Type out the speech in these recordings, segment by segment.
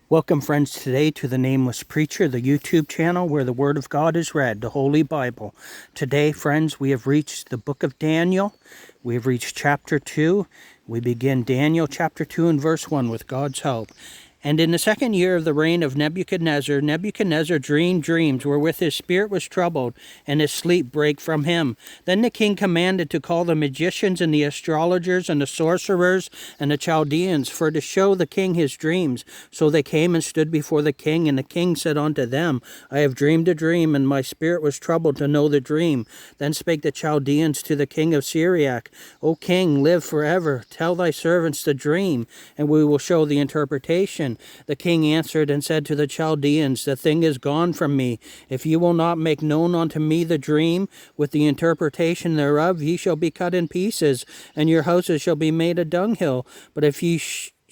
Welcome, friends, today to the Nameless Preacher, the YouTube channel where the Word of God is read, the Holy Bible. Today, friends, we have reached the book of Daniel. We have reached chapter 2. We begin Daniel chapter 2 and verse 1 with God's help. And in the second year of the reign of Nebuchadnezzar, Nebuchadnezzar dreamed dreams wherewith his spirit was troubled, and his sleep brake from him. Then the king commanded to call the magicians and the astrologers and the sorcerers and the Chaldeans for to show the king his dreams. So they came and stood before the king, and the king said unto them, I have dreamed a dream, and my spirit was troubled to know the dream. Then spake the Chaldeans to the king of Syriac, O king, live forever. Tell thy servants the dream, and we will show the interpretation. The king answered and said to the Chaldeans, The thing is gone from me. If ye will not make known unto me the dream, with the interpretation thereof, ye shall be cut in pieces, and your houses shall be made a dunghill. But if ye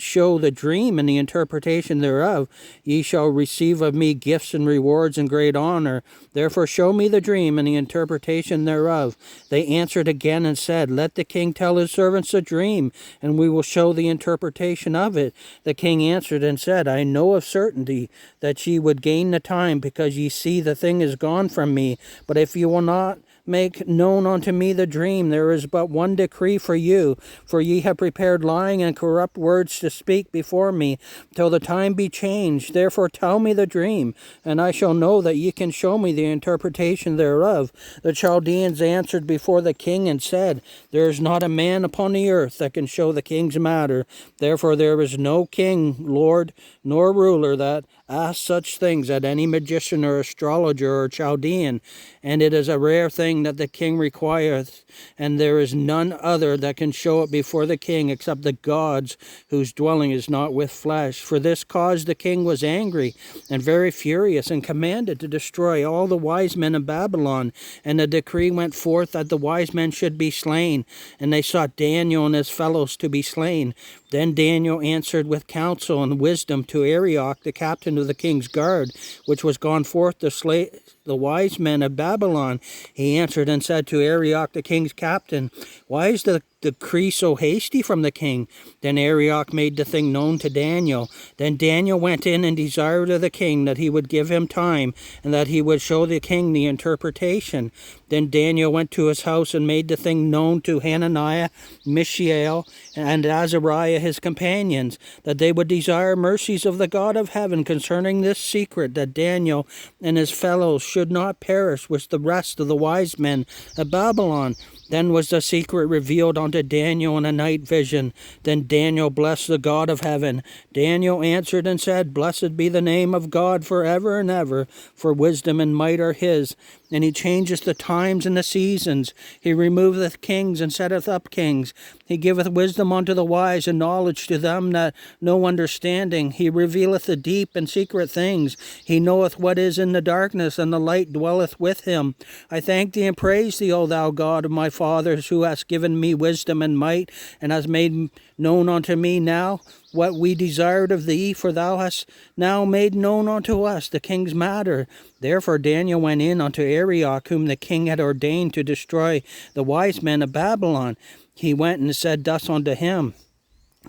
show the dream and the interpretation thereof, ye shall receive of me gifts and rewards and great honor. Therefore show me the dream and the interpretation thereof. They answered again and said, Let the king tell his servants the dream, and we will show the interpretation of it. The king answered and said, I know of certainty that ye would gain the time, because ye see the thing is gone from me. But if ye will not make known unto me the dream, there is but one decree for you, for ye have prepared lying and corrupt words to speak before me, till the time be changed. Therefore tell me the dream, and I shall know that ye can show me the interpretation thereof. The Chaldeans answered before the king and said, There is not a man upon the earth that can show the king's matter. Therefore there is no king, lord, nor ruler that asks such things at any magician or astrologer or Chaldean, and it is a rare thing that the king requireth, and there is none other that can show it before the king except the gods, whose dwelling is not with flesh. For this cause the king was angry and very furious, and commanded to destroy all the wise men of Babylon. And the decree went forth that the wise men should be slain, and they sought Daniel and his fellows to be slain. Then Daniel answered with counsel and wisdom to Arioch, the captain of the king's guard, which was gone forth to slay the wise men of Babylon. He answered and said to Arioch, the king's captain, Why is the decree so hasty from the king? Then Arioch made the thing known to Daniel. Then Daniel went in and desired of the king that he would give him time, and that he would show the king the interpretation. Then Daniel went to his house and made the thing known to Hananiah, Mishael, and Azariah his companions, that they would desire mercies of the God of heaven concerning this secret, that Daniel and his fellows should not perish with the rest of the wise men of Babylon. Then was the secret revealed unto Daniel in a night vision. Then Daniel blessed the God of heaven. Daniel answered and said, Blessed be the name of God forever and ever, for wisdom and might are his. And he changeth the times and the seasons. He removeth kings and setteth up kings. He giveth wisdom unto the wise, and knowledge to them that know understanding. He revealeth the deep and secret things. He knoweth what is in the darkness, and the light dwelleth with him. I thank thee and praise thee, O thou God of my fathers, who hast given me wisdom and might, and hast made known unto me now what we desired of thee, for thou hast now made known unto us the king's matter. Therefore Daniel went in unto Arioch, whom the king had ordained to destroy the wise men of Babylon. He went and said thus unto him,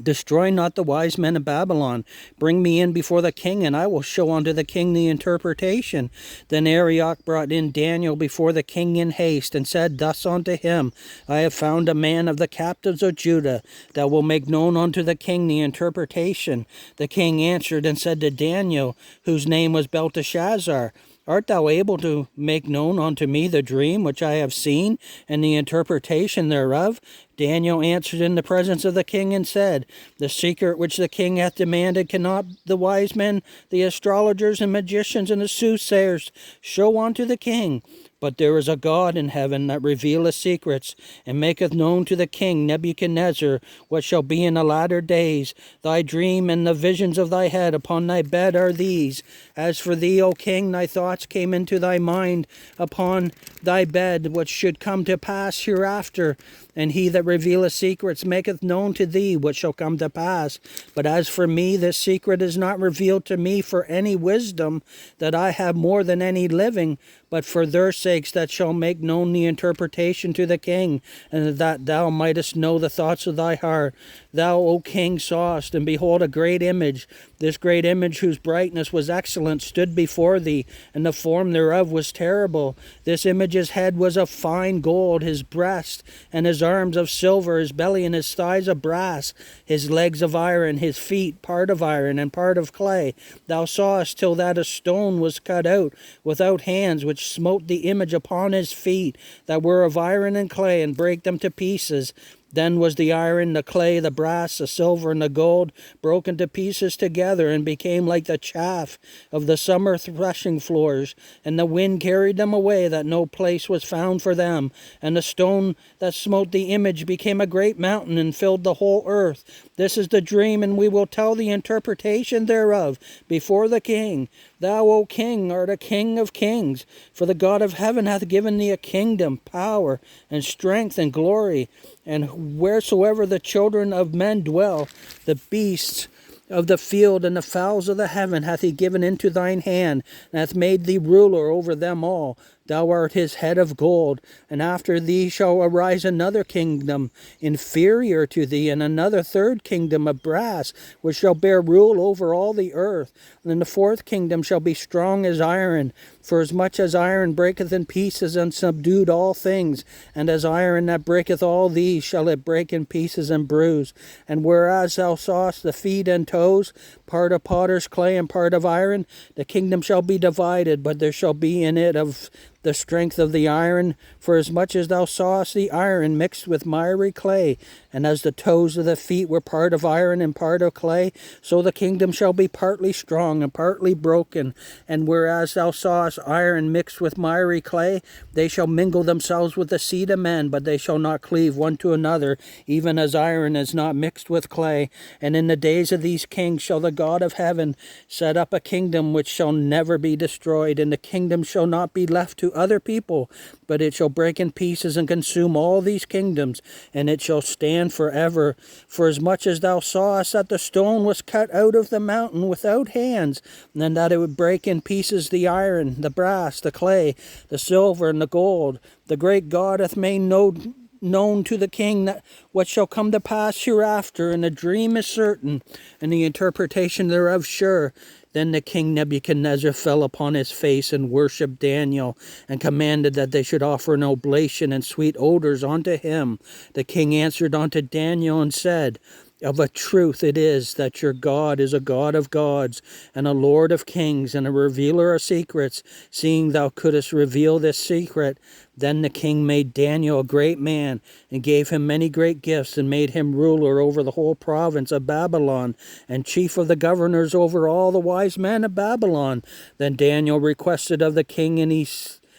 Destroy not the wise men of Babylon. Bring me in before the king, and I will show unto the king the interpretation. Then Arioch brought in Daniel before the king in haste, and said thus unto him, I have found a man of the captives of Judah, that will make known unto the king the interpretation. The king answered and said to Daniel, whose name was Belteshazzar, Art thou able to make known unto me the dream which I have seen, and the interpretation thereof? Daniel answered in the presence of the king and said, The secret which the king hath demanded cannot the wise men, the astrologers and magicians and the soothsayers show unto the king. But there is a God in heaven that revealeth secrets, and maketh known to the king Nebuchadnezzar what shall be in the latter days. Thy dream and the visions of thy head upon thy bed are these. As for thee, O king, thy thoughts came into thy mind upon thy bed, which should come to pass hereafter. And he that revealeth secrets maketh known to thee what shall come to pass. But as for me, this secret is not revealed to me for any wisdom that I have more than any living, but for their sakes that shall make known the interpretation to the king, and that thou mightest know the thoughts of thy heart. Thou, O king, sawest, and behold, a great image. This great image, whose brightness was excellent, stood before thee, and the form thereof was terrible. This image's head was of fine gold, his breast and his arms of silver, his belly and his thighs of brass, his legs of iron, his feet part of iron and part of clay. Thou sawest till that a stone was cut out without hands, which smote the image upon his feet, that were of iron and clay, and brake them to pieces. Then was the iron, the clay, the brass, the silver, and the gold broken to pieces together, and became like the chaff of the summer threshing floors. And the wind carried them away, that no place was found for them. And the stone that smote the image became a great mountain, and filled the whole earth. This is the dream, and we will tell the interpretation thereof before the king. Thou, O king, art a king of kings, for the God of heaven hath given thee a kingdom, power, and strength, and glory. And wheresoever the children of men dwell, the beasts of the field and the fowls of the heaven hath he given into thine hand, and hath made thee ruler over them all. Thou art his head of gold, and after thee shall arise another kingdom inferior to thee, and another third kingdom of brass, which shall bear rule over all the earth. And the fourth kingdom shall be strong as iron, for as much as iron breaketh in pieces and subdued all things, and as iron that breaketh all these shall it break in pieces and bruise. And whereas thou sawest the feet and toes, part of potter's clay and part of iron, the kingdom shall be divided, but there shall be in it of the strength of the iron, for as much as thou sawest the iron mixed with miry clay, and as the toes of the feet were part of iron and part of clay, so the kingdom shall be partly strong and partly broken. And whereas thou sawest iron mixed with miry clay, they shall mingle themselves with the seed of men, but they shall not cleave one to another, even as iron is not mixed with clay. And in the days of these kings shall the God of heaven set up a kingdom which shall never be destroyed, and the kingdom shall not be left to other people, but it shall break in pieces and consume all these kingdoms, and it shall stand forever. For as much as thou sawest that the stone was cut out of the mountain without hands, and that it would break in pieces the iron, the brass, the clay, the silver, and the gold, the great God hath made known to the king that what shall come to pass hereafter, and the dream is certain, and the interpretation thereof sure. Then the king Nebuchadnezzar fell upon his face and worshipped Daniel, and commanded that they should offer an oblation and sweet odors unto him. The king answered unto Daniel and said, Of a truth it is that your God is a God of gods, and a Lord of kings, and a revealer of secrets, seeing thou couldst reveal this secret. Then the king made Daniel a great man, and gave him many great gifts, and made him ruler over the whole province of Babylon, and chief of the governors over all the wise men of Babylon. Then Daniel requested of the king, and he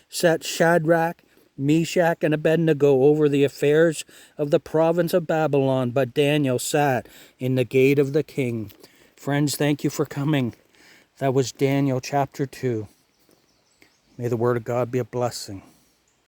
set Shadrach, Meshach, and Abednego over the affairs of the province of Babylon, but Daniel sat in the gate of the king. Friends, thank you for coming. That was Daniel chapter 2. May the word of God be a blessing.